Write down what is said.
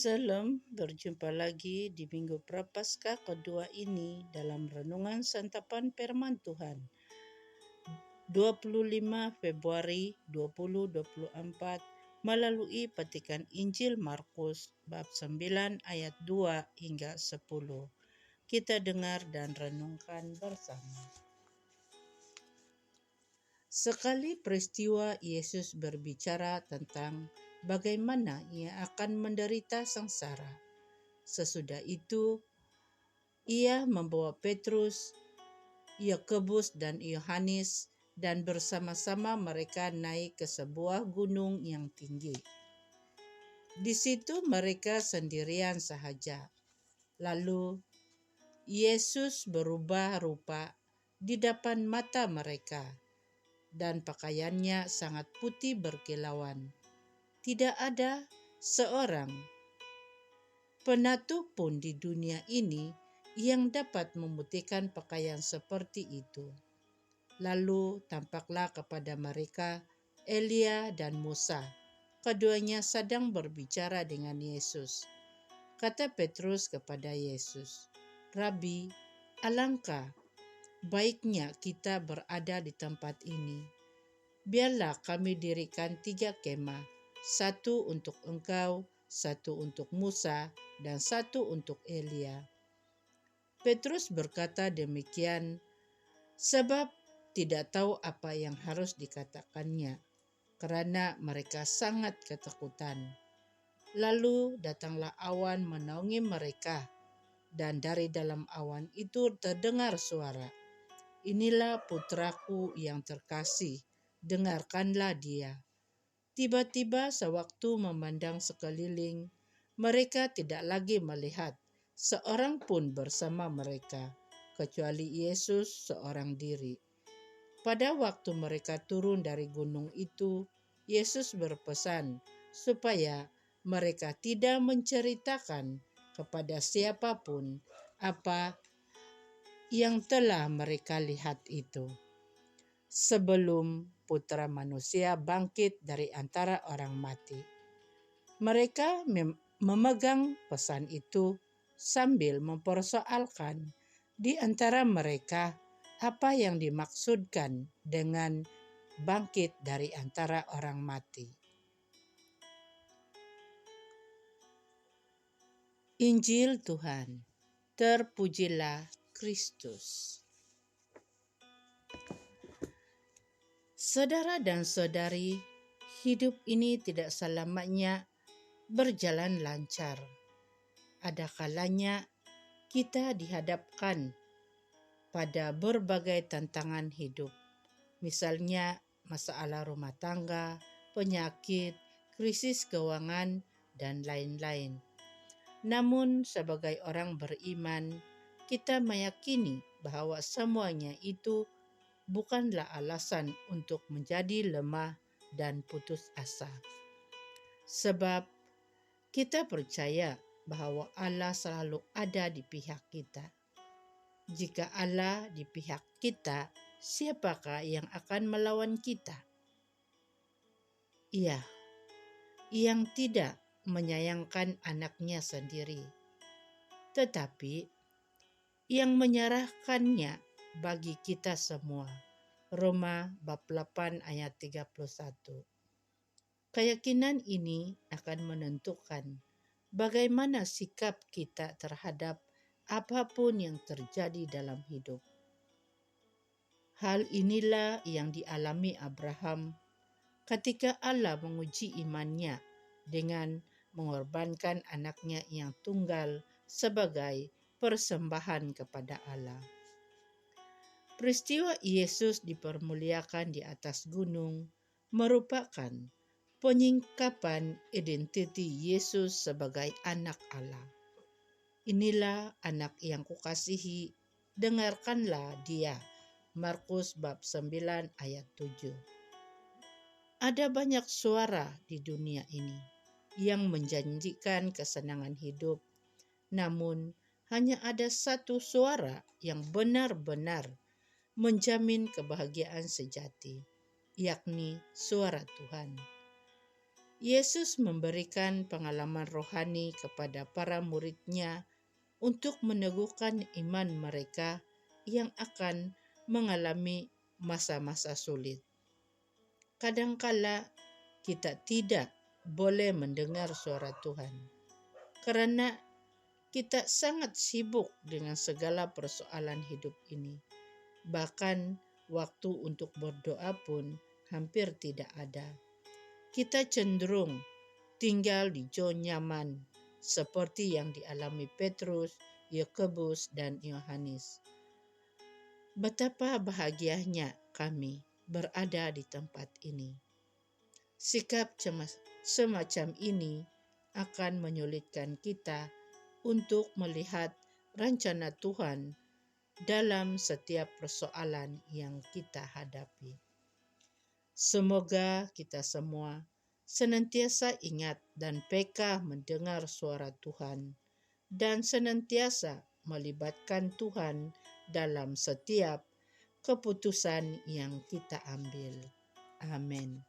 Salam, berjumpa lagi di Minggu Prapaskah kedua ini dalam Renungan Santapan Firman Tuhan. 25 Februari 2024 melalui petikan Injil Markus bab 9 ayat 2 hingga 10. Kita dengar dan renungkan bersama. Sekali peristiwa Yesus berbicara tentang bagaimana ia akan menderita sengsara. Sesudah itu, ia membawa Petrus, Yakobus dan Yohanes dan bersama-sama mereka naik ke sebuah gunung yang tinggi. Di situ mereka sendirian sahaja. Lalu Yesus berubah rupa di depan mata mereka, dan pakaiannya sangat putih berkilauan. Tidak ada seorang penatu pun di dunia ini yang dapat memutihkan pakaian seperti itu. Lalu tampaklah kepada mereka Elia dan Musa. Keduanya sedang berbicara dengan Yesus. Kata Petrus kepada Yesus, "Rabi, alangkah baiknya kita berada di tempat ini. Biarlah kami dirikan 3 kemah, 1 untuk engkau, 1 untuk Musa, dan 1 untuk Elia." Petrus berkata demikian sebab tidak tahu apa yang harus dikatakannya, karena mereka sangat ketakutan. Lalu datanglah awan menaungi mereka, dan dari dalam awan itu terdengar suara, "Inilah putraku yang terkasih, dengarkanlah dia." Tiba-tiba sewaktu memandang sekeliling, mereka tidak lagi melihat seorang pun bersama mereka, kecuali Yesus seorang diri. Pada waktu mereka turun dari gunung itu, Yesus berpesan supaya mereka tidak menceritakan kepada siapapun apa yang telah mereka lihat itu, sebelum Putra Manusia bangkit dari antara orang mati. Mereka memegang pesan itu sambil mempersoalkan di antara mereka apa yang dimaksudkan dengan bangkit dari antara orang mati. Injil Tuhan, terpujilah Kristus. Saudara dan saudari, hidup ini tidak selamanya berjalan lancar. Ada kalanya kita dihadapkan pada berbagai tantangan hidup. Misalnya masalah rumah tangga, penyakit, krisis keuangan, dan lain-lain. Namun sebagai orang beriman, kita meyakini bahwa semuanya itu bukanlah alasan untuk menjadi lemah dan putus asa. Sebab kita percaya bahwa Allah selalu ada di pihak kita. Jika Allah di pihak kita, siapakah yang akan melawan kita? Iya, yang tidak menyayangkan anaknya sendiri, tetapi yang menyerahkannya bagi kita semua. Roma bab 8 ayat 31. Keyakinan ini akan menentukan bagaimana sikap kita terhadap apapun yang terjadi dalam hidup. Hal inilah yang dialami Abraham ketika Allah menguji imannya dengan mengorbankan anaknya yang tunggal sebagai persembahan kepada Allah. Peristiwa Yesus dipermuliakan di atas gunung merupakan penyingkapan identiti Yesus sebagai anak Allah. "Inilah anak yang kukasihi, dengarkanlah dia." Markus bab 9 ayat 7. Ada banyak suara di dunia ini yang menjanjikan kesenangan hidup, namun hanya ada satu suara yang benar-benar menjamin kebahagiaan sejati, yakni suara Tuhan. Yesus memberikan pengalaman rohani kepada para murid-Nya untuk meneguhkan iman mereka yang akan mengalami masa-masa sulit. Kadangkala kita tidak boleh mendengar suara Tuhan karena kita sangat sibuk dengan segala persoalan hidup ini. Bahkan waktu untuk berdoa pun hampir tidak ada. Kita cenderung tinggal di zona nyaman seperti yang dialami Petrus, Yakobus, dan Yohanes. Betapa bahagianya kami berada di tempat ini. Sikap semacam ini akan menyulitkan kita untuk melihat rencana Tuhan dalam setiap persoalan yang kita hadapi. Semoga kita semua senantiasa ingat dan peka mendengar suara Tuhan dan senantiasa melibatkan Tuhan dalam setiap keputusan yang kita ambil. Amin.